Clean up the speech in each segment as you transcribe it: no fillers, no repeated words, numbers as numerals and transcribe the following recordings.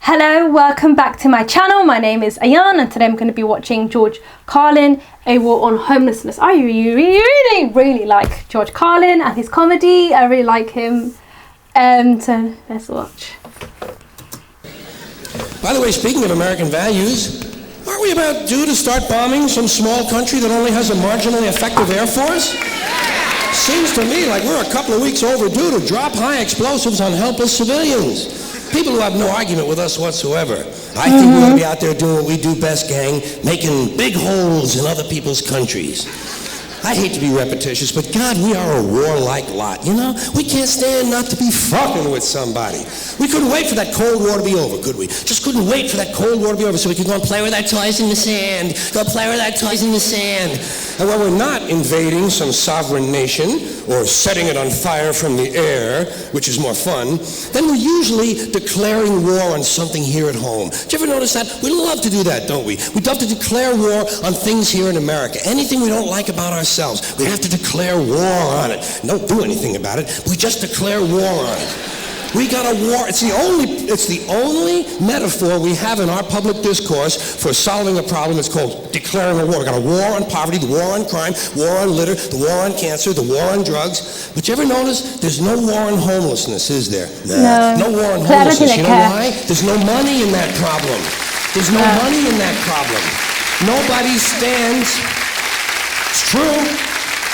Hello, welcome back to my channel. My name is Ayan and today I'm going to be watching George Carlin, A War on Homelessness. I really like George Carlin and his comedy. I really like him. So let's watch. By the way, speaking of American values, aren't we about due to start bombing some small country that only has a marginally effective air force? Seems to me like we're a couple of weeks overdue to drop high explosives on helpless civilians. People who have no argument with us whatsoever. I think we ought to be out there doing what we do best, gang, making big holes in other people's countries. I hate to be repetitious, but God, we are a warlike lot, you know? We can't stand not to be fucking with somebody. We couldn't wait for that Cold War to be over, could we? Just couldn't wait for that Cold War to be over so we could go and play with our toys in the sand. Go play with our toys in the sand. And when we're not invading some sovereign nation or setting it on fire from the air, which is more fun, then we're usually declaring war on something here at home. Do you ever notice that? We love to do that, don't we? We love to declare war on things here in America. Anything we don't like about ourselves, we have to declare war on it. Don't do anything about it. We just declare war on it. We got a war. It's the only metaphor we have in our public discourse for solving a problem. It's called declaring a war. We got a war on poverty, the war on crime, war on litter, the war on cancer, the war on drugs. But you ever notice there's no war on homelessness, is there? No war on homelessness. You know why? There's no money in that problem. There's no money in that problem. Nobody stands. It's true.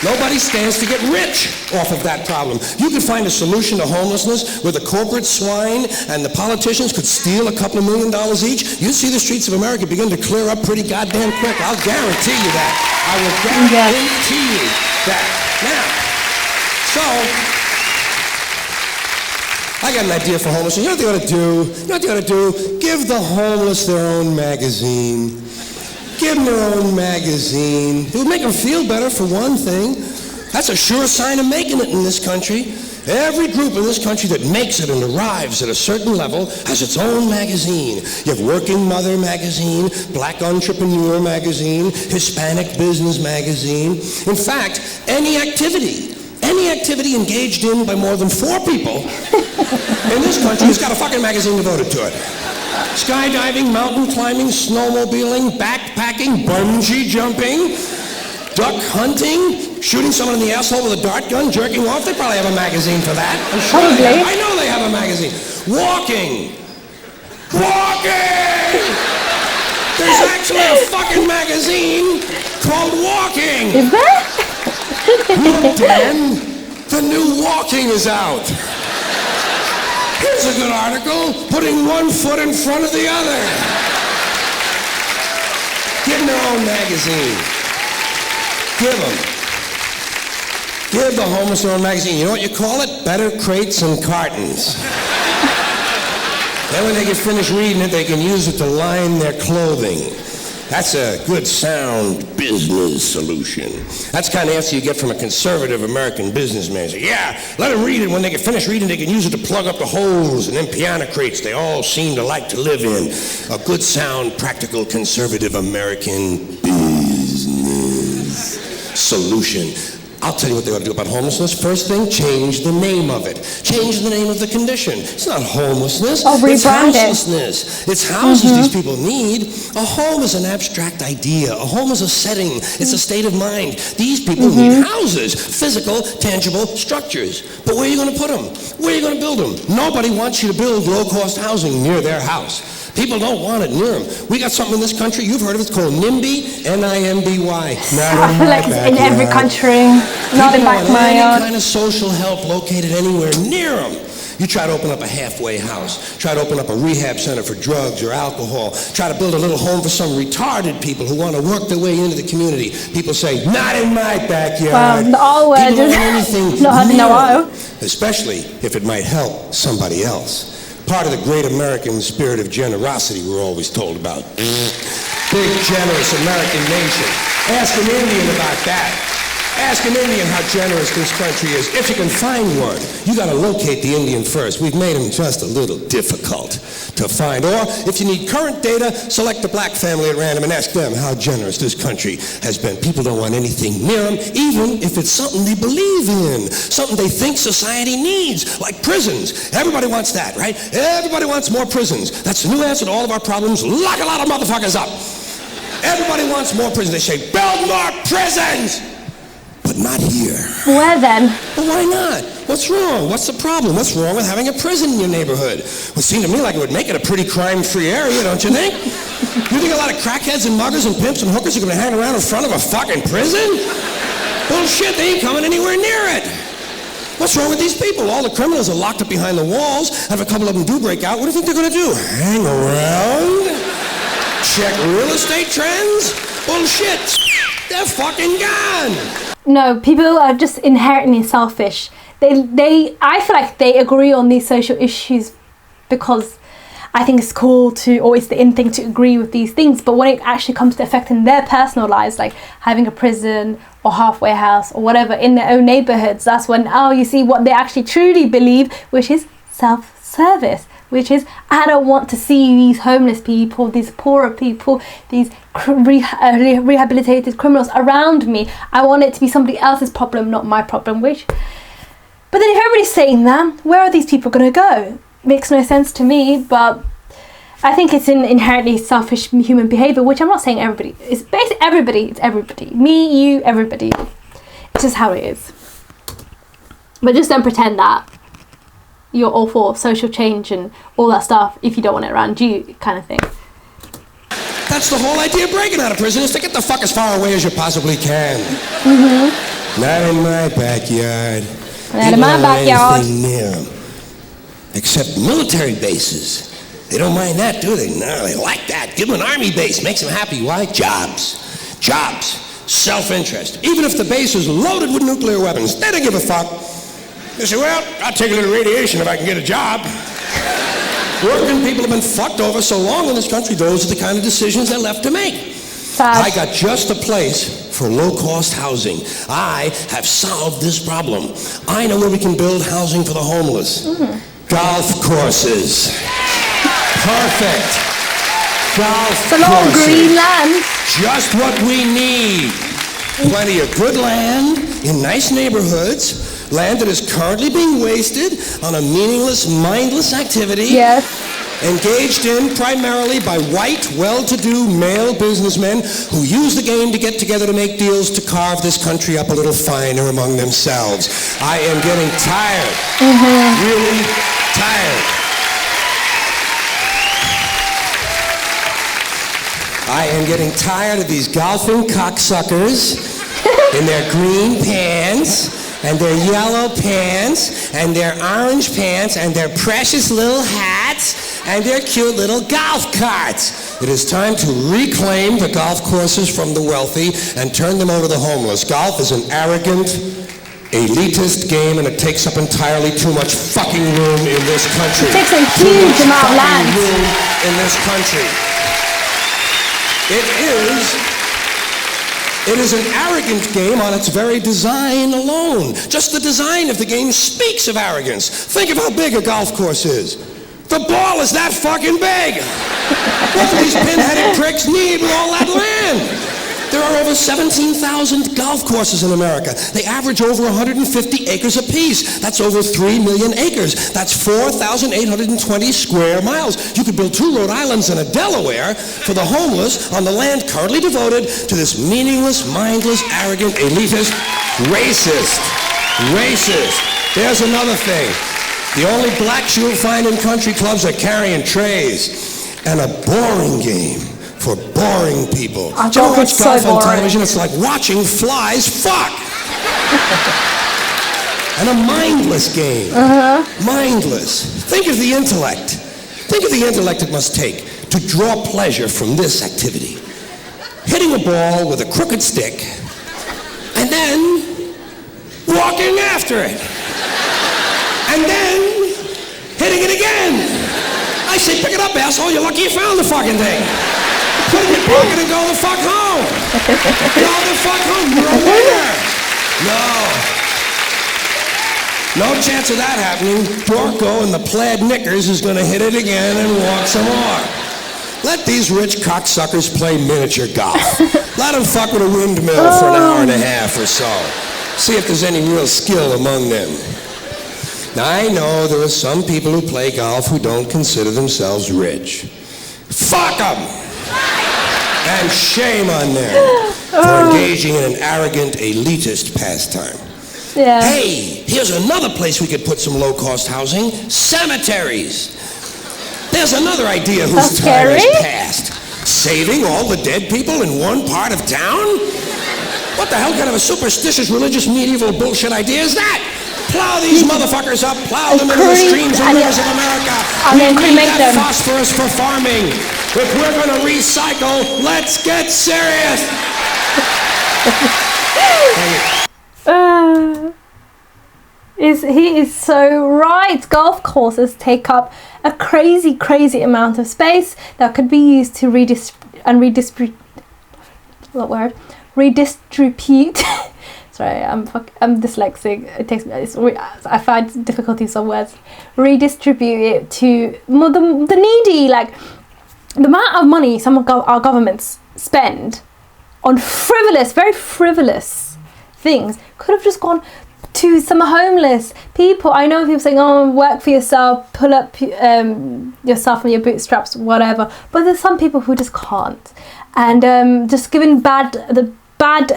Nobody stands to get rich off of that problem. You could find a solution to homelessness where the corporate swine and the politicians could steal a couple of $1 million each. You'd see the streets of America begin to clear up pretty goddamn quick. I'll guarantee you that. I will guarantee you that. Now, so, I got an idea for homelessness. You know what they ought to do? You know what they ought to do? Give the homeless their own magazine. Give them their own magazine. It would make them feel better, for one thing. That's a sure sign of making it in this country. Every group in this country that makes it and arrives at a certain level has its own magazine. You have Working Mother magazine, Black Entrepreneur magazine, Hispanic Business magazine. In fact, any activity engaged in by more than 4 people in this country has got a fucking magazine devoted to it. Skydiving, mountain climbing, snowmobiling, backpacking, bungee jumping, duck hunting, shooting someone in the asshole with a dart gun, jerking off. They probably have a magazine for that. I'm sure they have. I know they have a magazine. Walking! There's actually a fucking magazine called Walking! Is there? Look, Dan, the new Walking is out. Here's a good article, putting one foot in front of the other. Give them their own magazine. Give the homeless their own magazine. You know what you call it? Better Crates and Cartons. Then when they get finished reading it, they can use it to line their clothing. That's a good, sound business solution. That's the kind of answer you get from a conservative American businessman. Say, yeah, let them read it. When they get finished reading, they can use it to plug up the holes in them piano crates they all seem to like to live in. A good, sound, practical, conservative American business solution. I'll tell you what they ought to do about homelessness. First thing, change the name of it. Change the name of the condition. It's not homelessness. It's houselessness. It's houses these people need. A home is an abstract idea. A home is a setting. It's a state of mind. These people need houses, physical, tangible structures. But where are you going to put them? Where are you going to build them? Nobody wants you to build low-cost housing near their house. People don't want it near them. We got something in this country, you've heard of it, called NIMBY, N-I-M-B-Y. I feel like it's in every country, not in back my yard. Any kind of social help located anywhere near them. You try to open up a halfway house, try to open up a rehab center for drugs or alcohol, try to build a little home for some retarded people who want to work their way into the community. People say, not in my backyard. Well, all words is not having no. Especially if it might help somebody else. Part of the great American spirit of generosity we're always told about. Big, generous American nation. Ask an Indian about that. Ask an Indian how generous this country is. If you can find one, you gotta locate the Indian first. We've made him just a little difficult to find. Or, if you need current data, select the black family at random and ask them how generous this country has been. People don't want anything near them, even if it's something they believe in, something they think society needs, like prisons. Everybody wants that, right? Everybody wants more prisons. That's the new answer to all of our problems. Lock a lot of motherfuckers up. Everybody wants more prisons. They say, build more prisons! But not here. Where then? Well, why not? What's wrong? What's the problem? What's wrong with having a prison in your neighborhood? Well, it seemed to me like it would make it a pretty crime-free area, don't you think? You think a lot of crackheads and muggers and pimps and hookers are going to hang around in front of a fucking prison? Bullshit, they ain't coming anywhere near it. What's wrong with these people? All the criminals are locked up behind the walls, and if a couple of them do break out, what do you think they're going to do? Hang around? Check real estate trends? Bullshit. They're fucking gone. No, people are just inherently selfish. I feel like they agree on these social issues because I think it's cool to, or it's the in thing to agree with these things. But when it actually comes to affecting their personal lives, like having a prison or halfway house or whatever in their own neighborhoods, that's when, you see what they actually truly believe, which is self-service. Which is, I don't want to see these homeless people, these poorer people, these rehabilitated criminals around me. I want it to be somebody else's problem, not my problem. But then if everybody's saying that, where are these people going to go? Makes no sense to me, but I think it's an inherently selfish human behaviour, which I'm not saying everybody. It's basically everybody. It's everybody. Me, you, everybody. It's just how it is. But just don't pretend that you're all for social change and all that stuff if you don't want it around you, kind of thing. That's the whole idea of breaking out of prison, is to get the fuck as far away as you possibly can. Not in my backyard. Not in my backyard. Near 'em. Except military bases. They don't mind that, do they? No, they like that. Give them an army base. Makes them happy. Why? Jobs. Jobs. Self-interest. Even if the base is loaded with nuclear weapons, they don't give a fuck. They say, well, I'll take a little radiation if I can get a job. Working people have been fucked over so long in this country, those are the kind of decisions they're left to make. I got just a place for low-cost housing. I have solved this problem. I know where we can build housing for the homeless. Golf courses. Perfect. Golf courses. Long green land. Just what we need. Plenty of good land in nice neighborhoods. Land that is currently being wasted on a meaningless, mindless activity. Yes. Engaged in primarily by white, well-to-do male businessmen who use the game to get together to make deals to carve this country up a little finer among themselves. I am getting tired. Really tired. I am getting tired of these golfing cocksuckers in their green pants and their yellow pants and their orange pants and their precious little hats and their cute little golf carts. It is time to reclaim the golf courses from the wealthy and turn them over to the homeless. Golf is an arrogant, elitist game, and it takes up entirely too much fucking room in this country. It takes a huge amount of land room in this country. It is an arrogant game on its very design alone. Just the design of the game speaks of arrogance. Think of how big a golf course is. The ball is that fucking big. What do these pin-headed pricks need with all that land? There are over 17,000 golf courses in America. They average over 150 acres apiece. That's over 3 million acres. That's 4,820 square miles. You could build 2 Rhode Islands and a Delaware for the homeless on the land currently devoted to this meaningless, mindless, arrogant, elitist, racist. There's another thing. The only blacks you'll find in country clubs are carrying trays. And a boring game for boring people. Do you ever watch golf on television? It's like watching flies fuck. And a mindless game. Mindless. Think of the intellect. Think of the intellect it must take to draw pleasure from this activity. Hitting a ball with a crooked stick and then walking after it. And then hitting it again. I say, pick it up, asshole. You're lucky you found the fucking thing. Put it in your pocket and go the fuck home. Go the fuck home. You're a winner. No chance of that happening. Dorco in the plaid knickers is going to hit it again and walk some more. Let these rich cocksuckers play miniature golf. Let them fuck with a windmill for an hour and a half or so. See if there's any real skill among them. Now, I know there are some people who play golf who don't consider themselves rich. Fuck them! And shame on them for engaging in an arrogant, elitist pastime. Yeah. Hey, here's another place we could put some low-cost housing. Cemeteries. There's another idea whose time is past. Saving all the dead people in one part of town? What the hell kind of a superstitious, religious, medieval bullshit idea is that? Plow these motherfuckers up, plow them into the streams and rivers of America. We need that phosphorus for farming. If we're going to recycle, let's get serious. He is so right. Golf courses take up a crazy amount of space that could be used to redistribute. Sorry, I'm dyslexic. I find difficulties of words. Redistribute it to the needy. Like the amount of money some of our governments spend on very frivolous things could have just gone to some homeless people. I know people saying, "Oh, work for yourself, pull up yourself from your bootstraps, whatever." But there's some people who just can't, and just given the bad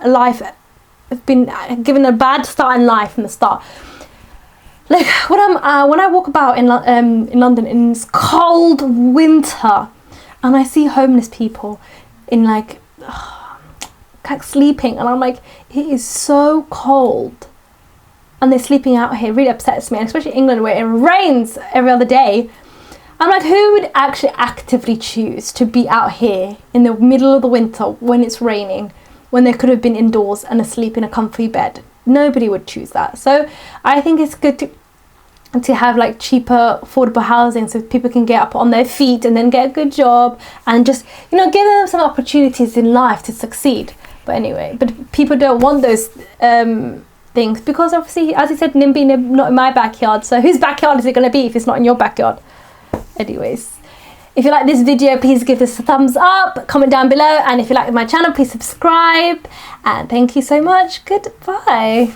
life, have been given a bad start in life from the start. Like when I walk about in London in this cold winter, and I see homeless people in like sleeping, and I'm like, it is so cold, and they're sleeping out here. It really upsets me, and especially England where it rains every other day. I'm like, who would actually actively choose to be out here in the middle of the winter when it's raining, when they could have been indoors and asleep in a comfy bed? Nobody would choose that. So I think it's good to have like cheaper, affordable housing so people can get up on their feet and then get a good job and just, give them some opportunities in life to succeed. But anyway, people don't want those things because obviously, as I said, NIMBY not in my backyard. So whose backyard is it going to be if it's not in your backyard? Anyways, if you like this video, please give this a thumbs up, comment down below, and if you like my channel, please subscribe. And thank you so much. Goodbye.